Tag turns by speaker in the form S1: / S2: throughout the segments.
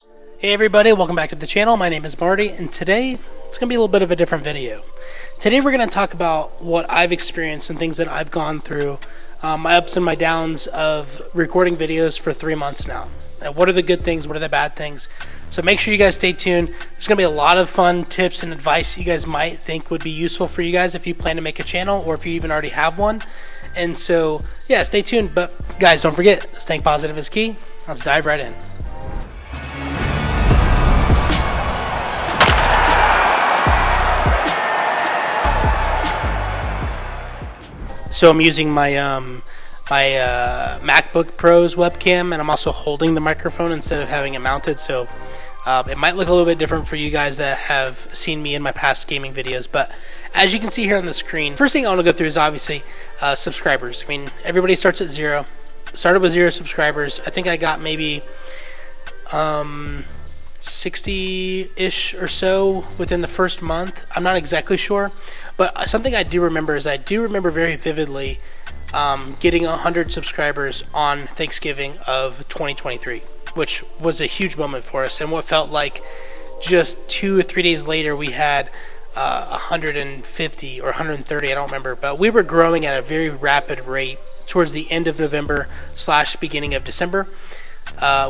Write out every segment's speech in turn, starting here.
S1: Hey everybody, welcome back to the channel. My name is Marty, and today it's going to be a little bit of a different video. Today we're going to talk about what I've experienced and things that I've gone through, my ups and my downs of recording videos for 3 months now. And what are the good things, what are the bad things? So make sure you guys stay tuned. There's going to be a lot of fun tips and advice you guys might think would be useful for you guys if you plan to make a channel or if you even already have one. And so, yeah, stay tuned. But guys, don't forget, staying positive is key. Let's dive right in. So I'm using my MacBook Pro's webcam, and I'm also holding the microphone instead of having it mounted. So it might look a little bit different for you guys that have seen me in my past gaming videos. But as you can see here on the screen, first thing I want to go through is obviously subscribers. I mean, everybody starts at zero. Started with 0 subscribers. I think I got maybe 60-ish or so within the first month. I'm not exactly sure, but something I do remember is I do remember very vividly getting 100 subscribers on Thanksgiving of 2023, which was a huge moment for us, and what felt like just 2 or 3 days later we had 150 or 130, I don't remember, but we were growing at a very rapid rate towards the end of November / beginning of December.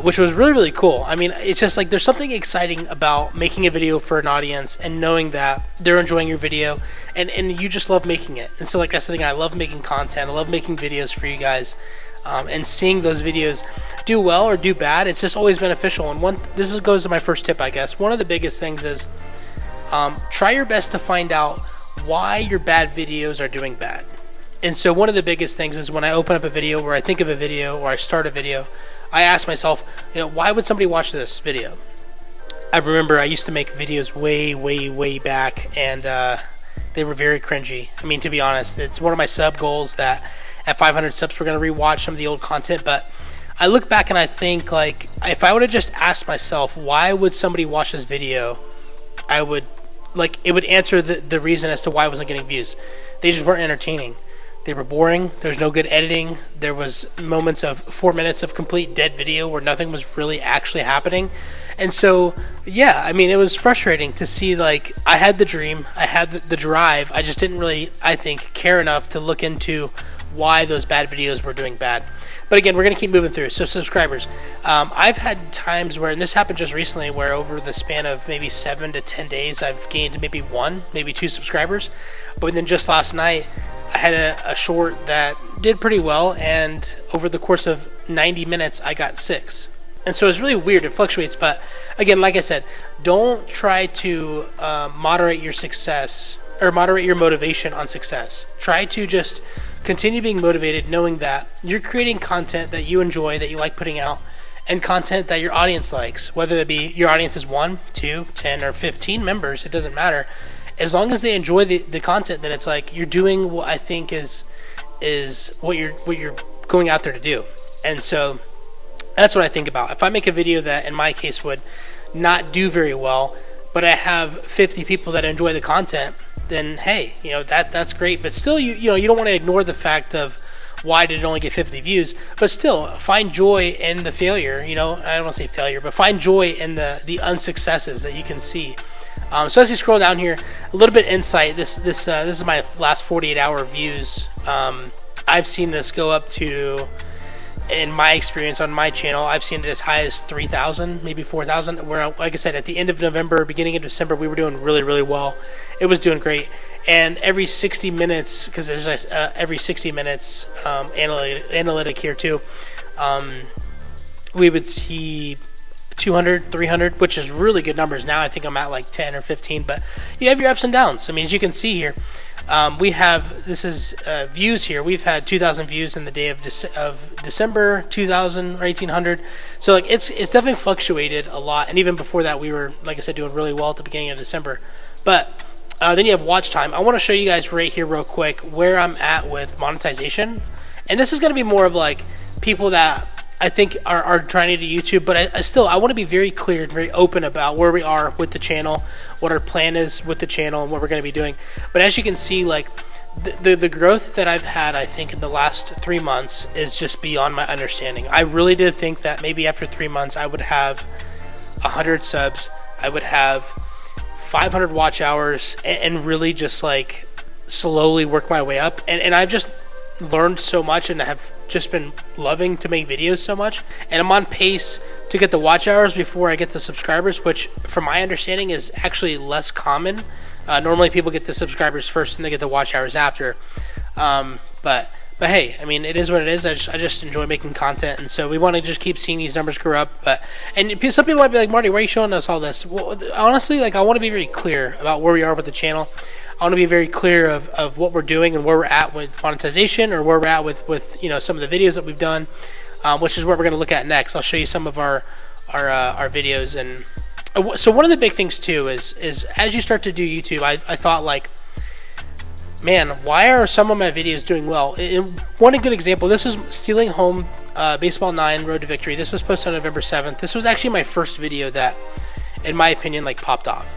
S1: Which was really, really cool. I mean, it's just like there's something exciting about making a video for an audience and knowing that they're enjoying your video and you just love making it. And so, like, that's the thing. I love making content. I love making videos for you guys, and seeing those videos do well or do bad. It's just always beneficial. And this goes to my first tip, I guess. One of the biggest things is try your best to find out why your bad videos are doing bad. And so one of the biggest things is when I open up a video or I think of a video or I start a video, I ask myself, why would somebody watch this video? I remember I used to make videos way back, and they were very cringy. I mean, to be honest, it's one of my sub goals that at 500 subs we're going to rewatch some of the old content, but I look back and I think, like, if I would have just asked myself, why would somebody watch this video, it would answer the reason as to why I wasn't getting views. They just weren't entertaining. They were boring. There was no good editing. There was moments of 4 minutes of complete dead video where nothing was really actually happening. And so, yeah, I mean, it was frustrating to see, like, I had the dream. I had the drive. I just didn't really, I think, care enough to look into why those bad videos were doing bad. But again, we're going to keep moving through. So subscribers. I've had times where, and this happened just recently, where over the span of maybe 7 to 10 days, I've gained maybe 1, maybe 2 subscribers. But then just last night, I had a short that did pretty well, and over the course of 90 minutes, I got 6. And so it's really weird. It fluctuates. But again, like I said, don't try to moderate your success or moderate your motivation on success. Try to just continue being motivated, knowing that you're creating content that you enjoy, that you like putting out, and content that your audience likes. Whether it be your audience is 1, 2, 10, or 15 members, it doesn't matter. As long as they enjoy the content, then it's like you're doing what I think is what you're going out there to do. And so that's what I think about. If I make a video that in my case would not do very well, but I have 50 people that enjoy the content, then hey, that's great. But still, you don't want to ignore the fact of why did it only get 50 views, but still find joy in the failure. I don't want to say failure, but find joy in the unsuccesses that you can see. So as you scroll down here, a little bit insight. This is my last 48-hour views. I've seen this go up to, in my experience on my channel, I've seen it as high as 3,000, maybe 4,000. Where, like I said, at the end of November, beginning of December, we were doing really, really well. It was doing great. And every 60 minutes, because there's every 60 minutes analytic here too, we would see 200, 300, which is really good numbers. Now I think I'm at like 10 or 15, but you have your ups and downs. I mean, as you can see here, we have, this is views here. We've had 2,000 views in the day of December, 2,000 or 1,800. So like it's definitely fluctuated a lot. And even before that, we were, like I said, doing really well at the beginning of December. But then you have watch time. I want to show you guys right here real quick where I'm at with monetization. And this is going to be more of like people that I think are trying to do YouTube, but I want to be very clear and very open about where we are with the channel, what our plan is with the channel, and what we're going to be doing. But as you can see, like the growth that I've had, I think, in the last 3 months is just beyond my understanding. I really did think that maybe after 3 months I would have 100 subs, I would have 500 watch hours, and really just like slowly work my way up. And I've just learned so much, and have just been loving to make videos so much. And I'm on pace to get the watch hours before I get the subscribers, which from my understanding is actually less common. Normally people get the subscribers first and they get the watch hours after. But hey, I mean, it is what it is. I just enjoy making content, and so we want to just keep seeing these numbers grow up. And some people might be like, Marty, why are you showing us all this? Well, honestly, like, I want to be very clear about where we are with the channel. I want to be very clear of what we're doing and where we're at with monetization, or where we're at with some of the videos that we've done, which is what we're going to look at next. I'll show you some of our videos. And so one of the big things too is as you start to do YouTube, I thought, like, man, why are some of my videos doing well? One good example, this is Stealing Home Baseball 9 Road to Victory. This was posted on November 7th. This was actually my first video that, in my opinion, like, popped off.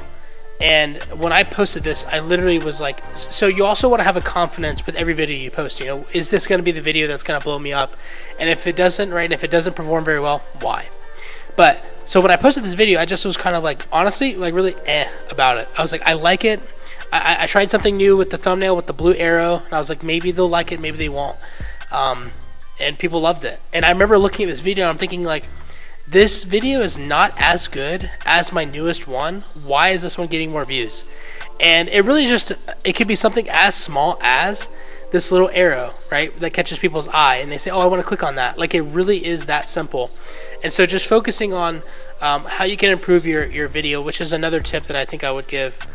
S1: And when I posted this, I literally was like, so you also want to have a confidence with every video you post. Is this going to be the video that's going to blow me up? And if it doesn't, right, and if it doesn't perform very well, why? But so when I posted this video, I just was kind of like, honestly, like, really about it. I was like, I like it. I tried something new with the thumbnail with the blue arrow, and I was like, maybe they'll like it, maybe they won't. And people loved it. And I remember looking at this video, and I'm thinking, like, this video is not as good as my newest one. Why is this one getting more views? And it really it could be something as small as this little arrow, right, that catches people's eye, and they say, oh, I want to click on that. Like, it really is that simple. And so just focusing on how you can improve your video, which is another tip that I think I would give.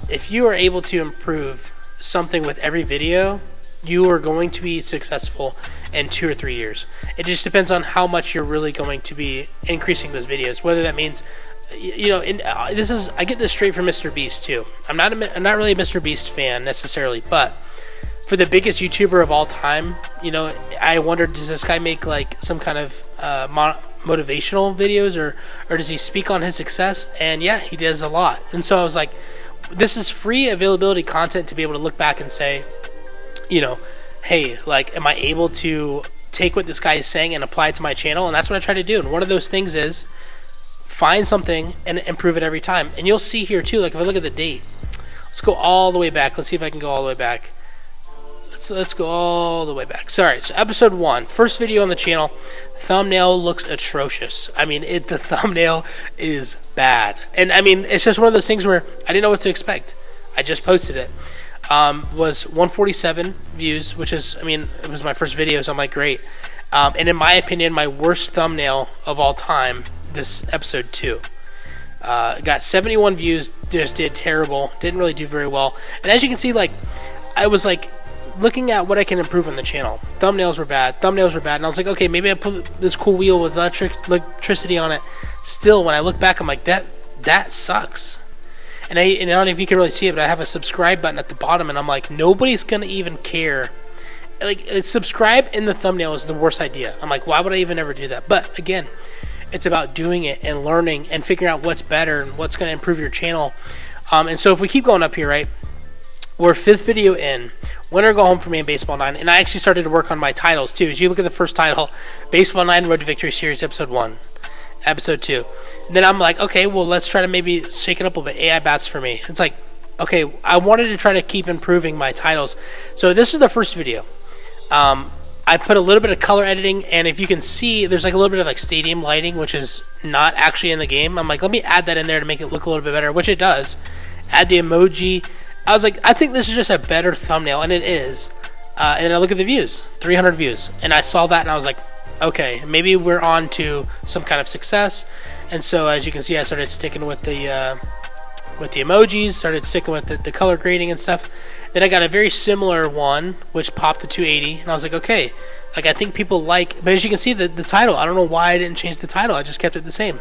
S1: If you are able to improve something with every video, you are going to be successful in 2 or 3 years. It just depends on how much you're really going to be increasing those videos. Whether that means, I get this straight from Mr. Beast too. I'm not really a Mr. Beast fan necessarily, but for the biggest YouTuber of all time, I wondered, does this guy make like some kind of motivational videos, or does he speak on his success? And yeah, he does a lot. And so I was like, this is free availability content to be able to look back and say, hey, like, am I able to take what this guy is saying and apply it to my channel? And that's what I try to do. And one of those things is find something and improve it every time. And you'll see here too, like, if I look at the date, let's go all the way back. Let's see if I can go all the way back. Let's go all the way back. Sorry, so episode 1, first video on the channel. Thumbnail looks atrocious. I mean, the thumbnail is bad. And I mean, it's just one of those things where I didn't know what to expect. I just posted it. Was 147 views, which is, I mean, it was my first video, so I'm like, great. And in my opinion, my worst thumbnail of all time, this episode 2. Got 71 views, just did terrible, didn't really do very well. And as you can see, like, I was like looking at what I can improve on the channel. Thumbnails were bad, and I was like, okay, maybe I put this cool wheel with electricity on it. Still, when I look back, I'm like, that sucks. And I don't know if you can really see it, but I have a subscribe button at the bottom, and I'm like, nobody's gonna even care. Like, subscribe in the thumbnail is the worst idea. I'm like, why would I even ever do that? But again, it's about doing it and learning and figuring out what's better and what's gonna improve your channel. And so if we keep going up here, right, we're 5th video in. Winner Go Home for Me in Baseball 9, and I actually started to work on my titles too. As you look at the first title, Baseball 9 Road to Victory Series Episode 1, Episode 2. And then I'm like, okay, well, let's try to maybe shake it up a little bit. AI Bats for Me. It's like, okay, I wanted to try to keep improving my titles. So this is the first video. I put a little bit of color editing, and if you can see, there's like a little bit of like stadium lighting, which is not actually in the game. I'm like, let me add that in there to make it look a little bit better, which it does. Add the emoji. I was like, I think this is just a better thumbnail, and it is. And I look at the views, 300 views, and I saw that, and I was like, okay, maybe we're on to some kind of success. And so, as you can see, I started sticking with the emojis, started sticking with the color grading and stuff. Then I got a very similar one, which popped to 280, and I was like, okay, like, I think people like. But as you can see, the title, I don't know why I didn't change the title. I just kept it the same.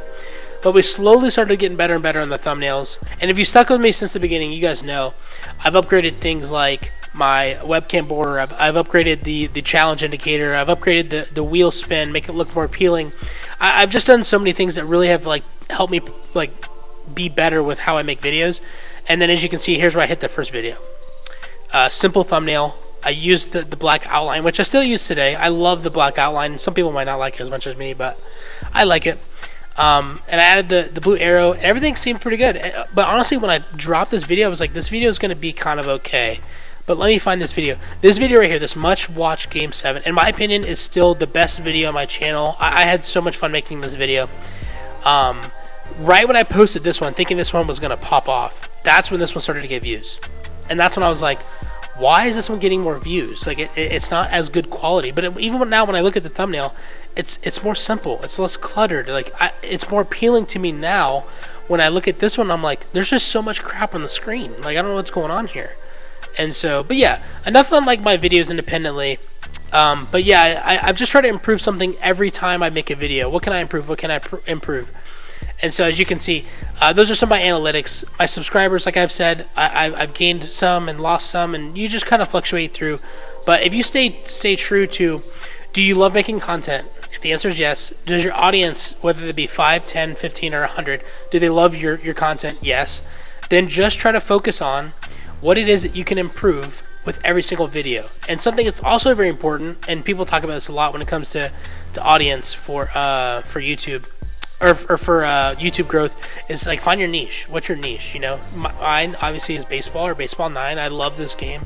S1: But we slowly started getting better and better on the thumbnails. And if you stuck with me since the beginning, you guys know I've upgraded things like my webcam border. I've upgraded the challenge indicator. I've upgraded the wheel spin, make it look more appealing. I've just done so many things that really have like helped me like be better with how I make videos. And then as you can see, here's where I hit the first video. Simple thumbnail. I used the black outline, which I still use today. I love the black outline. Some people might not like it as much as me, but I like it. And I added the blue arrow, and everything seemed pretty good. But honestly, when I dropped this video, I was like, this video is going to be kind of okay. But let me find this video. This video right here, this much watched Game 7, in my opinion, is still the best video on my channel. I had so much fun making this video. Right when I posted this one, thinking this one was going to pop off, that's when this one started to get views. And that's when I was like, why is this one getting more views? Like, it's not as good quality. But even now, when I look at the thumbnail, it's more simple. It's less cluttered. Like, it's more appealing to me now. When I look at this one, I'm like, there's just so much crap on the screen. Like, I don't know what's going on here. And so, but yeah, enough on like my videos independently. But yeah, I've just tried to improve something every time I make a video. What can I improve? What can I improve? And so, as you can see, those are some of my analytics. My subscribers, like I've said, I've gained some and lost some, and you just kind of fluctuate through. But if you stay true to, do you love making content? If the answer is yes, does your audience, whether it be 5, 10, 15, or 100, do they love your content? Yes. Then just try to focus on what it is that you can improve with every single video. And something that's also very important, and people talk about this a lot when it comes to audience for YouTube, or for YouTube growth, is like, find your niche. What's your niche? You know, mine obviously is baseball, or baseball 9. I love this game.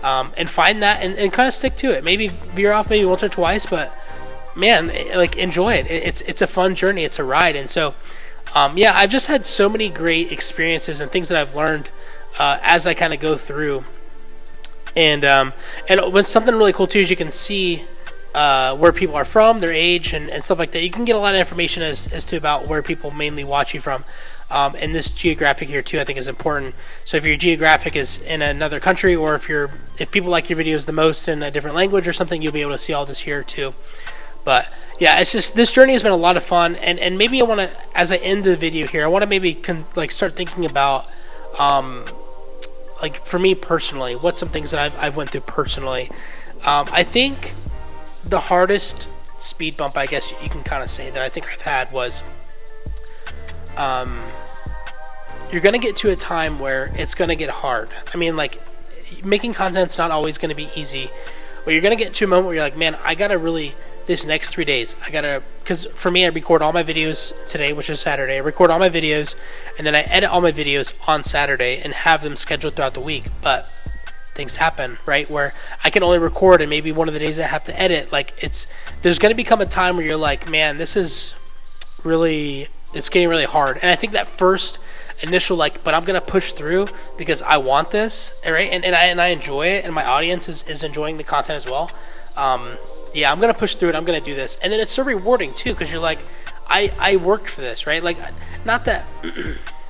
S1: And find that and kind of stick to it. Maybe veer off maybe once or twice, but man, like, enjoy it. It's a fun journey. It's a ride. And so, yeah, I've just had so many great experiences and things that I've learned as I kind of go through. And what's something really cool too is you can see where people are from, their age, and stuff like that. You can get a lot of information as to about where people mainly watch you from. And this geographic here too, I think, is important. So if your geographic is in another country, or if people like your videos the most in a different language or something, you'll be able to see all this here too. But yeah, it's just, this journey has been a lot of fun. And maybe I want to, as I end the video here, I want to maybe start thinking about like, for me personally, what's some things that I've went through personally. I think the hardest speed bump, I guess you can kind of say, that I think I've had was, you're going to get to a time where it's going to get hard. I mean, like, making content's not always going to be easy, but you're going to get to a moment where you're like, man, I got to really, this next 3 days, I got to, because for me, I record all my videos today, which is Saturday. I record all my videos, and then I edit all my videos on Saturday and have them scheduled throughout the week. But things happen, right, where I can only record, and maybe one of the days I have to edit. Like, there's going to become a time where you're like, man, this is really, it's getting really hard. And I think that first initial, like, but I'm going to push through because I want this, right? And I enjoy it, and my audience is enjoying the content as well. Yeah, I'm going to push through it. I'm going to do this. And then it's so rewarding too, because you're like, I worked for this, right? Like, not that,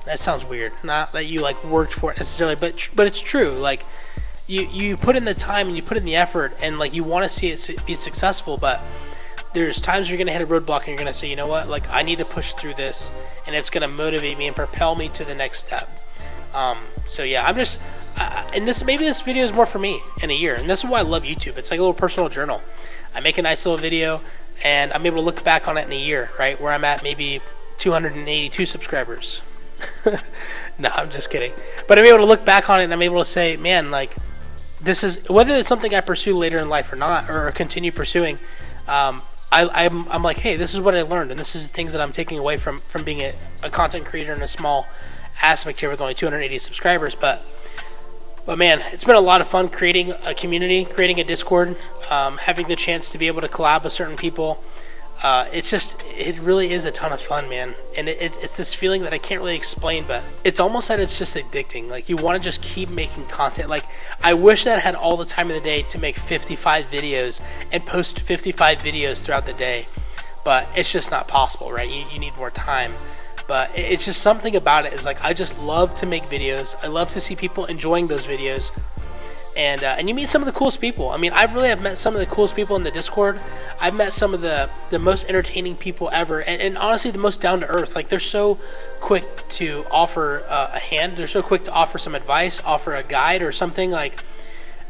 S1: that sounds weird. Not that you like worked for it necessarily, but it's true. Like, you put in the time and you put in the effort, and like, you want to see it be successful, but there's times you're going to hit a roadblock and you're going to say, you know what, like, I need to push through this, and it's going to motivate me and propel me to the next step. So yeah, I'm just, and maybe this video is more for me in a year, and this is why I love YouTube. It's like a little personal journal. I make a nice little video, and I'm able to look back on it in a year, right, where I'm at maybe 282 subscribers. No, I'm just kidding. But I'm able to look back on it, and I'm able to say, man, like, this is, whether it's something I pursue later in life or not, or continue pursuing, I'm like, hey, this is what I learned, and this is the things that I'm taking away from being a content creator in a small aspect here with only 280 subscribers. But man, it's been a lot of fun creating a community, creating a Discord, having the chance to be able to collab with certain people. It really is a ton of fun, man. And it's this feeling that I can't really explain, but it's almost that it's just addicting. Like, you want to just keep making content. Like, I wish that I had all the time in the day to make 55 videos and post 55 videos throughout the day, but it's just not possible, right? You need more time. But it's just something about it is like, I just love to make videos. I love to see people enjoying those videos. And you meet some of the coolest people. I mean, I really have met some of the coolest people in the Discord. I've met some of the most entertaining people ever, and honestly, the most down to earth. Like, they're so quick to offer a hand. They're so quick to offer some advice, offer a guide or something. Like,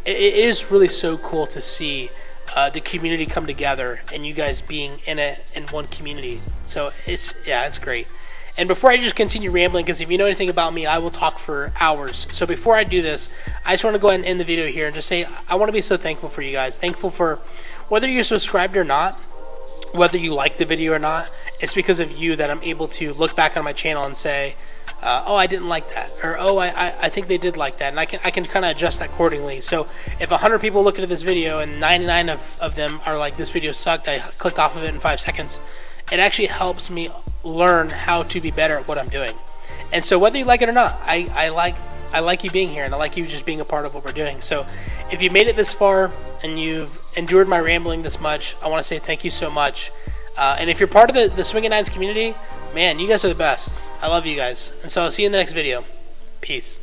S1: it is really so cool to see the community come together, and you guys being in one community. So it's great. And before I just continue rambling, because if you know anything about me, I will talk for hours. So before I do this, I just want to go ahead and end the video here and just say I want to be so thankful for you guys. Thankful for whether you're subscribed or not, whether you like the video or not. it's because of you that I'm able to look back on my channel and say, oh, I didn't like that, or oh, I think they did like that, and I can kind of adjust that accordingly. So if 100 people look at this video and 99 of them are like, this video sucked, I clicked off of it in 5 seconds, it actually helps me learn how to be better at what I'm doing. And so whether you like it or not, I like you being here, and I like you just being a part of what we're doing. So if you made it this far and you've endured my rambling this much, I want to say thank you so much. And if you're part of the Swinging Nines community, man, you guys are the best. I love you guys. And so I'll see you in the next video. Peace.